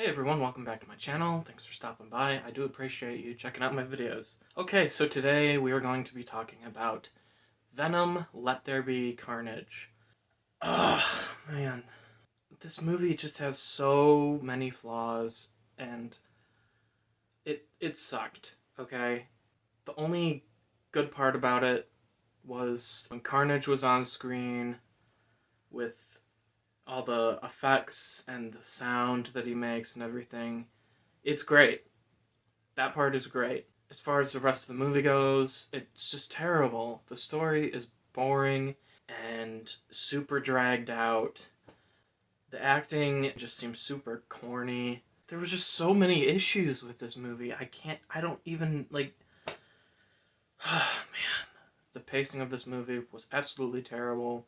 Hey everyone, welcome back to my channel. Thanks for stopping by. I do appreciate you checking out my videos. Okay, so today we are going to be talking about Venom, Let There Be Carnage. Ugh, man. This movie just has so many flaws, and it sucked, okay? The only good part about it was when Carnage was on screen with all the effects and the sound that he makes and everything. It's great. That part is great. As far as the rest of the movie goes, it's just terrible. The story is boring and super dragged out. The acting just seems super corny. There was just so many issues with this movie. I don't even, like, man. The pacing of this movie was absolutely terrible.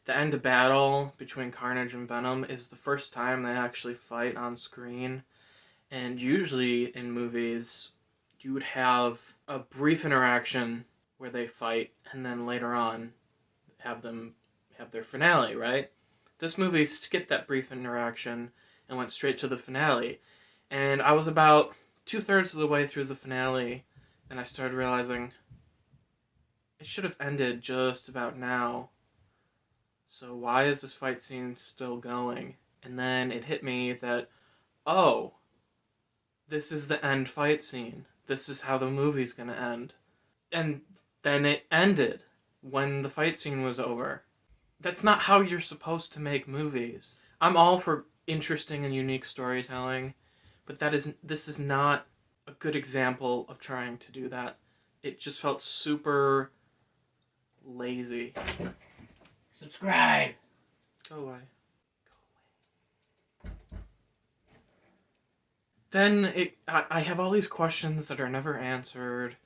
The end battle between Carnage and Venom is the first time they actually fight on screen. And usually in movies, you would have a brief interaction where they fight, and then later on have them have their finale, right? This movie skipped that brief interaction and went straight to the finale. And I was about 2/3 of the way through the finale, and I started realizing it should have ended just about now. So why is this fight scene still going? And then it hit me that, oh, this is the end fight scene. This is how the movie's gonna end. And then it ended when the fight scene was over. That's not how you're supposed to make movies. I'm all for interesting and unique storytelling, but this is not a good example of trying to do that. It just felt super lazy. Subscribe! Go away. Then I have all these questions that are never answered,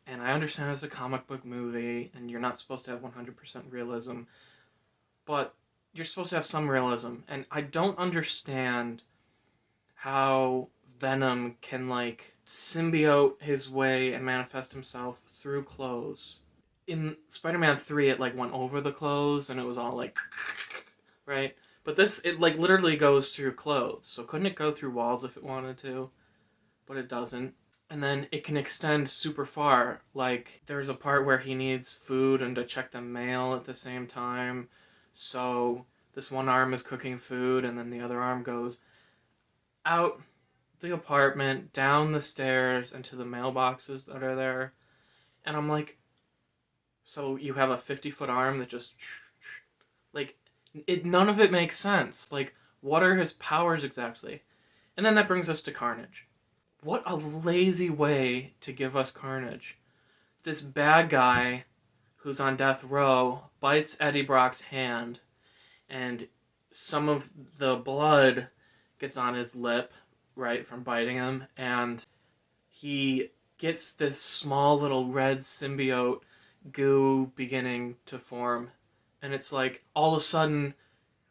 and I understand it's a comic book movie, and you're not supposed to have 100% realism, but you're supposed to have some realism, and I don't understand how Venom can, like, symbiote his way and manifest himself through clothes. In Spider-Man 3, it, like, went over the clothes, and it was all, like, right? But this, it, like, literally goes through clothes. So couldn't it go through walls if it wanted to? But it doesn't. And then it can extend super far. Like, there's a part where he needs food and to check the mail at the same time. So this one arm is cooking food, and then the other arm goes out the apartment, down the stairs, and to the mailboxes that are there. And I'm like, so you have a 50-foot arm that just, like, none of it makes sense. Like, what are his powers exactly? And then that brings us to Carnage. What a lazy way to give us Carnage. This bad guy who's on death row bites Eddie Brock's hand, and some of the blood gets on his lip, right, from biting him, and he gets this small little red symbiote goo beginning to form. And it's like, all of a sudden,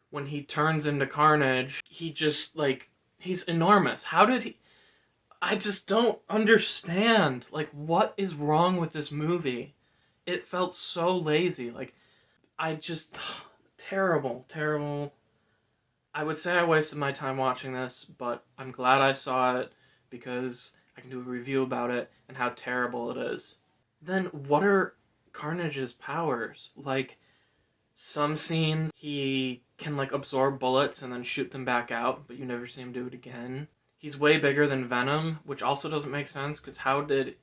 when he turns into Carnage, he just, like, he's enormous. How did he... I just don't understand. Like, what is wrong with this movie? It felt so lazy. Like, I just... terrible, terrible. I would say I wasted my time watching this, but I'm glad I saw it because I can do a review about it and how terrible it is. Then, what are Carnage's powers? Like, some scenes he can, like, absorb bullets and then shoot them back out, but you never see him do it again. He's way bigger than Venom, which also doesn't make sense, because how did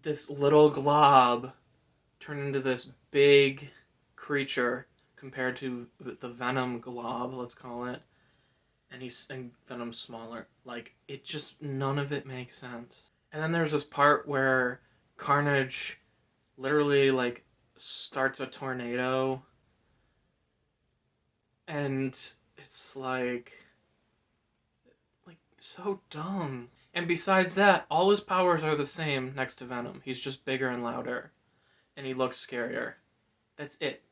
this little glob turn into this big creature compared to the Venom glob, let's call it, and Venom's smaller? Like, it just, none of it makes sense. And then there's this part where Carnage literally, like, starts a tornado, and it's like so dumb. And besides that, all his powers are the same next to Venom. He's just bigger and louder, and he looks scarier. That's it.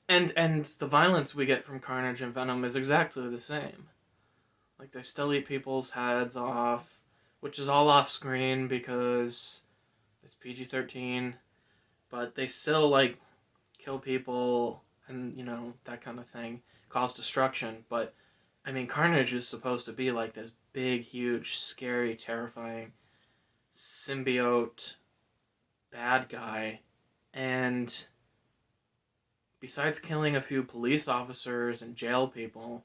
And the violence we get from Carnage and Venom is exactly the same. Like, they still eat people's heads off, which is all off screen because it's PG-13, but they still, like, kill people and, you know, that kind of thing, cause destruction. But I mean, Carnage is supposed to be like this big, huge, scary, terrifying symbiote bad guy, and besides killing a few police officers and jail people,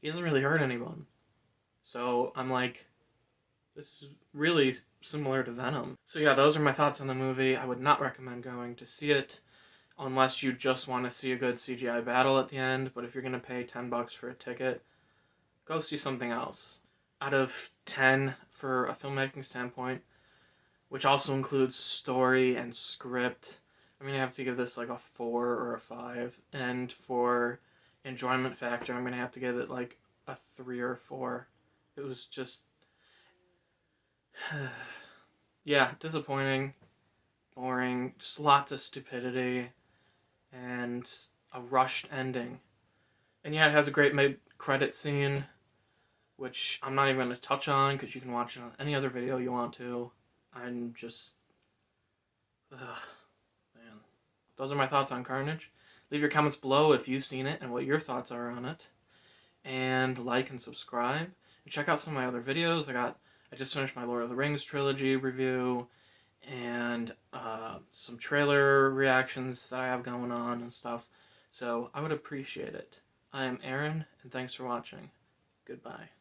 he doesn't really hurt anyone. So I'm like, this is really similar to Venom. So yeah, those are my thoughts on the movie. I would not recommend going to see it unless you just want to see a good CGI battle at the end. But if you're going to pay $10 for a ticket, go see something else. Out of 10 for a filmmaking standpoint, which also includes story and script, I'm going to have to give this like a 4 or a 5. And for enjoyment factor, I'm going to have to give it like a 3 or 4. It was just yeah, disappointing, boring, just lots of stupidity, and a rushed ending. And yeah, it has a great mid-credit scene, which I'm not even going to touch on because you can watch it on any other video you want to. I'm just, ugh, man. Those are my thoughts on Carnage. Leave your comments below if you've seen it and what your thoughts are on it. And like and subscribe. And check out some of my other videos. I just finished my Lord of the Rings trilogy review, and some trailer reactions that I have going on and stuff. So I would appreciate it. I am Aaron, and thanks for watching. Goodbye.